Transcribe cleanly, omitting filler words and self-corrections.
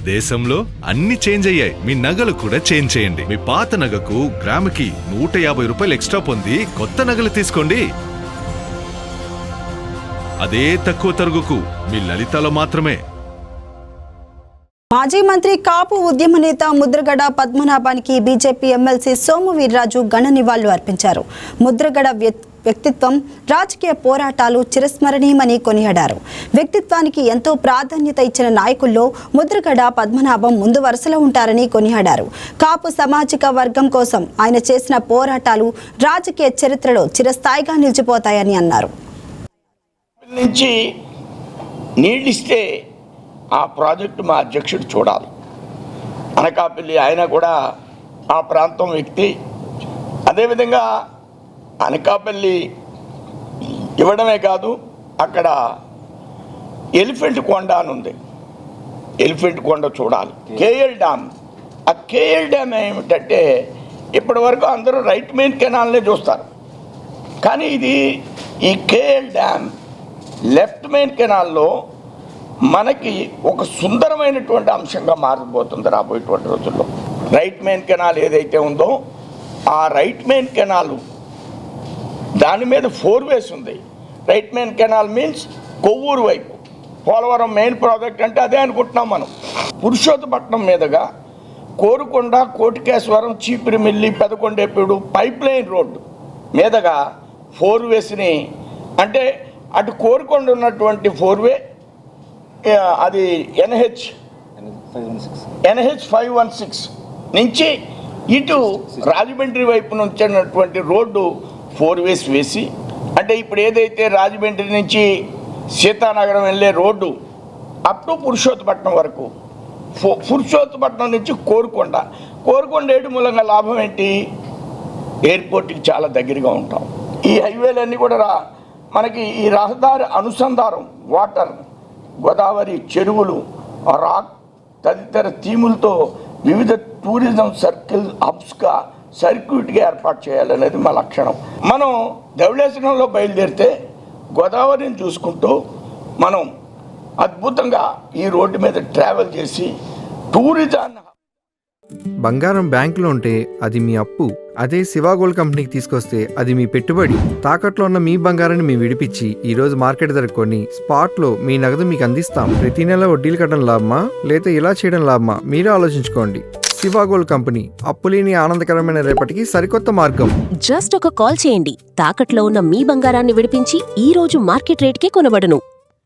దేశంలో అన్ని చేంజ్ అయ్యాయి, మీ నగలు కూడా చేంజ్ చేయండి. మీ పాత నగకు గ్రాముకి 150 రూపాయలు ఎక్స్ట్రా పొంది కొత్త నగలు తీసుకోండి. అదే తక్కువ తరుగుకు మీ లలితలో మాత్రమే. మాజీ మంత్రి కాపు ఉద్యమ నేత ముద్రగడ పద్మనాభానికి బీజేపీ ఎమ్మెల్సీ సోము వీర్రాజు ఘన నివాళులు అర్పించారు. ముద్రగడ వ్యక్తిత్వం, రాజకీయ పోరాటాలు చిరస్మరణీయమని కొనియాడారు. వ్యక్తిత్వానికి ఎంతో ప్రాధాన్యత ఇచ్చిన నాయకుల్లో ముద్రగడ పద్మనాభం ముందు వరుసలో ఉంటారని కొనియాడారు. కాపు సామాజిక వర్గం కోసం ఆయన చేసిన పోరాటాలు రాజకీయ చరిత్రలో చిరస్థాయిగా నిలిచిపోతాయని అన్నారు. నుంచి నీళ్ళిస్తే ఆ ప్రాజెక్టు మా అధ్యక్షుడు చూడాలి. అనకాపల్లి ఆయన కూడా ఆ ప్రాంతం వ్యక్తి. అదేవిధంగా అనకాపల్లి ఇవ్వడమే కాదు, అక్కడ ఎలిఫెంట్ కొండ అని ఉంది. ఎలిఫెంట్ కొండ చూడాలి. కేఎల్ డ్యామ్, ఆ కేఎల్ డ్యామ్ ఏమిటంటే ఇప్పటి వరకు అందరూ రైట్ మెయిన్ కెనాల్నే చూస్తారు, కానీ ఇది ఈ కేఎల్ డ్యామ్ లెఫ్ట్ మెయిన్ కెనాల్లో మనకి ఒక సుందరమైనటువంటి అంశంగా మారిపోతుంది రాబోయేటువంటి రోజుల్లో. రైట్ మెయిన్ కెనాల్ ఏదైతే ఉందో ఆ రైట్ మెయిన్ కెనాల్ దాని మీద 4 వేస్ ఉంది. Right main canal means Kovvur వైపు పోలవరం మెయిన్ ప్రాజెక్ట్ అంటే అదే అనుకుంటున్నాం మనం. పురుషోత్తపట్నం మీదుగా కోరుకొండ, కోటికేశ్వరం, చీపిరిమిల్లి, పెదకొండేపూడు పైప్ లైన్ రోడ్డు మీదుగా 4 వేస్ని, అంటే అటు కోరుకొండ ఉన్నటువంటి 4 వే అది NH 516 నుంచి ఇటు రాజమండ్రి వైపు నుంచి ఉన్నటువంటి రోడ్డు 4 వేస్ వేసి, అంటే ఇప్పుడు ఏదైతే రాజమండ్రి నుంచి సీతానగరం వెళ్ళే రోడ్డు అప్ టు పురుషోత్తపట్నం వరకు, పురుషోత్తపట్నం నుంచి కోరుకొండ వేయడం మూలంగా లాభం ఏంటి? ఎయిర్పోర్ట్కి చాలా దగ్గరగా ఉంటాం. ఈ హైవేలన్నీ కూడా మనకి ఈ రహదారి అనుసంధానం, వాటర్, గోదావరి, చెరువులు, రాక్ తదితర థీములతో వివిధ టూరిజం హబ్స్గా సర్క్యూట్గా ఏర్పాటు చేయాలనేది మా లక్షణం. మనం ధవళేశ్వరంలో బయలుదేరితే గోదావరిని చూసుకుంటూ మనం అద్భుతంగా ఈ రోడ్డు మీద ట్రావెల్ చేసి టూరిజాన్ని. బంగారం బ్యాంకులో ఉంటే అది మీ అప్పు, అదే శివ గోల్డ్ కంపెనీకి తీసుకొస్తే అది మీ పెట్టుబడి. తాకట్లో ఉన్న మీ బంగారాన్ని మేము విడిపించి ఈ రోజు మార్కెట్ ధర కొని స్పాట్ లో మీ నగదు మీకు అందిస్తాం. ప్రతి నెల వడ్డీలు కట్టడం లాభమా లేదా ఇలా చేయడం లాభమా మీరే ఆలోచించుకోండి. శివ గోల్డ్ కంపెనీ, అప్పులేని ఆనందకరమైన రేపటికి సరికొత్త మార్గం. జస్ట్ ఒక కాల్ చేయండి. తాకట్లో ఉన్న మీ బంగారాన్ని విడిపించి ఈ రోజు మార్కెట్ రేట్కే కొనబడును.